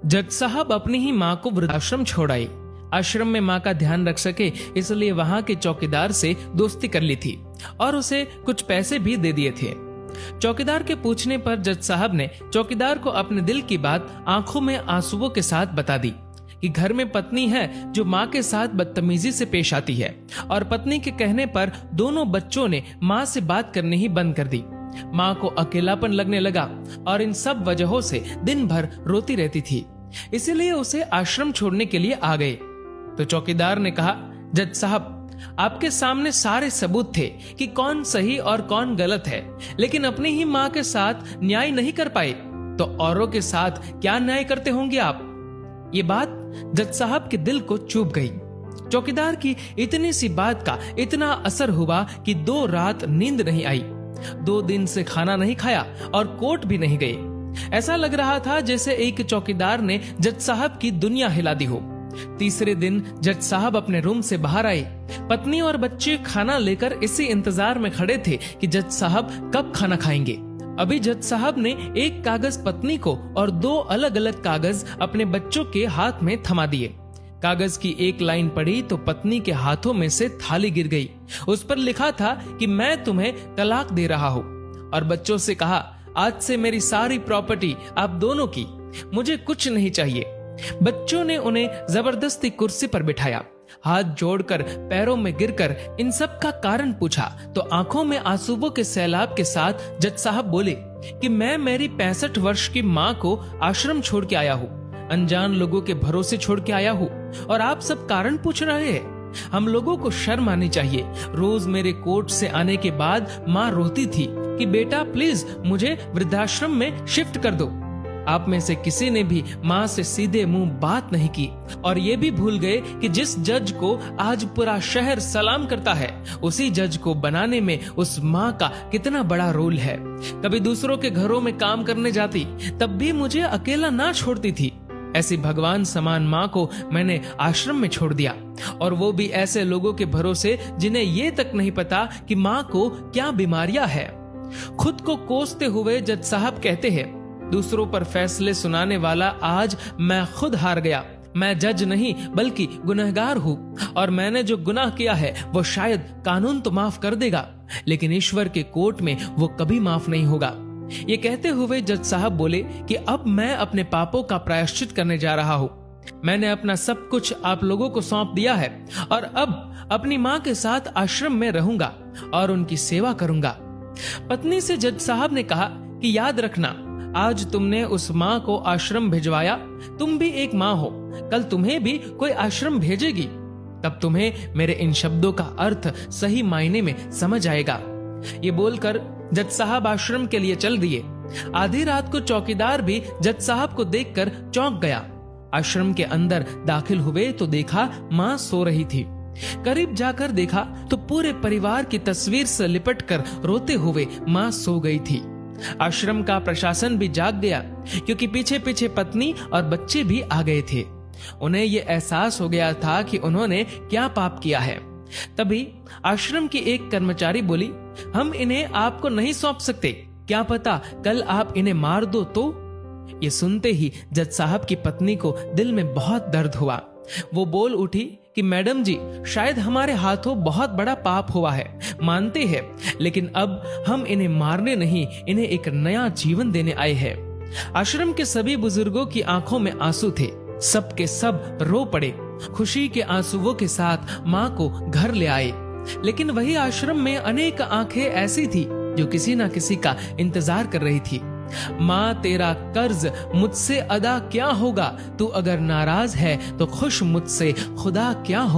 जज साहब अपनी ही माँ को वृद्धाश्रम छोड़ आए। आश्रम में माँ का ध्यान रख सके इसलिए वहां के चौकीदार से दोस्ती कर ली थी और उसे कुछ पैसे भी दे दिए थे। चौकीदार के पूछने पर जज साहब ने चौकीदार को अपने दिल की बात आंखों में आंसुओं के साथ बता दी कि घर में पत्नी है जो माँ के साथ बदतमीजी से पेश आती है और पत्नी के कहने पर दोनों बच्चों ने माँ से बात करनी ही बंद कर दी। माँ को अकेलापन लगने लगा और इन सब वजहों से दिन भर रोती रहती थी, इसीलिए उसे आश्रम छोड़ने के लिए आ गए। तो चौकीदार ने कहा, जज साहब आपके सामने सारे सबूत थे कि कौन सही और कौन गलत है, लेकिन अपनी ही माँ के साथ न्याय नहीं कर पाए तो औरों के साथ क्या न्याय करते होंगे आप। ये बात जज साहब के दिल को चुभ गई। चौकीदार की इतनी सी बात का इतना असर हुआ कि 2 रात नींद नहीं आई, 2 दिन से खाना नहीं खाया और कोर्ट भी नहीं गए। ऐसा लग रहा था जैसे एक चौकीदार ने जज साहब की दुनिया हिला दी हो। तीसरे दिन जज साहब अपने रूम से बाहर आए। पत्नी और बच्चे खाना लेकर इसी इंतजार में खड़े थे कि जज साहब कब खाना खाएंगे। अभी जज साहब ने एक कागज पत्नी को और 2 अलग अलग कागज अपने बच्चों के हाथ में थमा दिए। कागज की एक लाइन पढ़ी तो पत्नी के हाथों में से थाली गिर गई। उस पर लिखा था कि मैं तुम्हें तलाक दे रहा हूँ, और बच्चों से कहा, आज से मेरी सारी प्रॉपर्टी आप दोनों की, मुझे कुछ नहीं चाहिए। बच्चों ने उन्हें जबरदस्ती कुर्सी पर बिठाया। हाथ जोड़कर पैरों में गिरकर इन सब का कारण पूछा तो आंखों में आंसुओं के सैलाब के साथ जज साहब बोले कि मैं मेरी 65 वर्ष की माँ को आश्रम छोड़ के आया हूँ, अनजान लोगों के भरोसे छोड़ के आया हूँ, और आप सब कारण पूछ रहे हैं। हम लोगों को शर्म आनी चाहिए। रोज मेरे कोर्ट से आने के बाद माँ रोती थी कि बेटा प्लीज मुझे वृद्धाश्रम में शिफ्ट कर दो। आप में से किसी ने भी माँ से सीधे मुंह बात नहीं की और ये भी भूल गए कि जिस जज को आज पूरा शहर सलाम करता है, उसी जज को बनाने में उस माँ का कितना बड़ा रोल है। कभी दूसरों के घरों में काम करने जाती तब भी मुझे अकेला ना छोड़ती थी। ऐसी भगवान समान माँ को मैंने आश्रम में छोड़ दिया, और वो भी ऐसे लोगों के भरोसे जिन्हें ये तक नहीं पता कि माँ को क्या बीमारियां है। खुद को कोसते हुए जज साहब कहते हैं, दूसरों पर फैसले सुनाने वाला आज मैं खुद हार गया। मैं जज नहीं बल्कि गुनहगार हूँ, और मैंने जो गुनाह किया है वो शायद कानून तो माफ कर देगा, लेकिन ईश्वर के कोर्ट में वो कभी माफ नहीं होगा। ये कहते हुए जज साहब बोले कि अब मैं अपने पापों का प्रायश्चित करने जा रहा हूँ। मैंने अपना सब कुछ आप लोगों को सौंप दिया है और अब अपनी माँ के साथ आश्रम में रहूंगा और उनकी सेवा करूंगा। पत्नी से जज साहब ने कहा कि याद रखना, आज तुमने उस माँ को आश्रम भिजवाया, तुम भी एक माँ हो, कल तुम्हें भी कोई आश्रम भेजेगी, तब तुम्हें मेरे इन शब्दों का अर्थ सही मायने में समझ आएगा। ये बोलकर जज साहब आश्रम के लिए चल दिए। आधी रात को चौकीदार भी जज साहब को देखकर चौंक गया। आश्रम के अंदर दाखिल हुए तो देखा माँ सो रही थी। करीब जाकर देखा तो पूरे परिवार की तस्वीर से लिपटकर रोते हुए माँ सो गई थी। आश्रम का प्रशासन भी जाग गया, क्योंकि पीछे पीछे पत्नी और बच्चे भी आ गए थे। उन्हें ये एहसास हो गया था कि उन्होंने क्या पाप किया है। तभी आश्रम की एक कर्मचारी बोली, हम इन्हें आपको नहीं सौंप सकते, क्या पता कल आप इन्हें मार दो तो। ये सुनते ही जज साहब की पत्नी को दिल में बहुत दर्द हुआ। वो बोल उठी कि मैडम जी, शायद हमारे हाथों बहुत बड़ा पाप हुआ है, मानते हैं, लेकिन अब हम इन्हें मारने नहीं, इन्हें एक नया जीवन देने आए हैं। आश्रम के सभी बुजुर्गों की आंखों में आंसू थे। सब के सब रो पड़े। खुशी के आंसुओं के साथ माँ को घर ले आए। लेकिन वही आश्रम में अनेक आंखें ऐसी थी जो किसी ना किसी का इंतजार कर रही थी। माँ, तेरा कर्ज मुझसे अदा क्या होगा, तू अगर नाराज है तो खुश मुझसे खुदा क्या हो।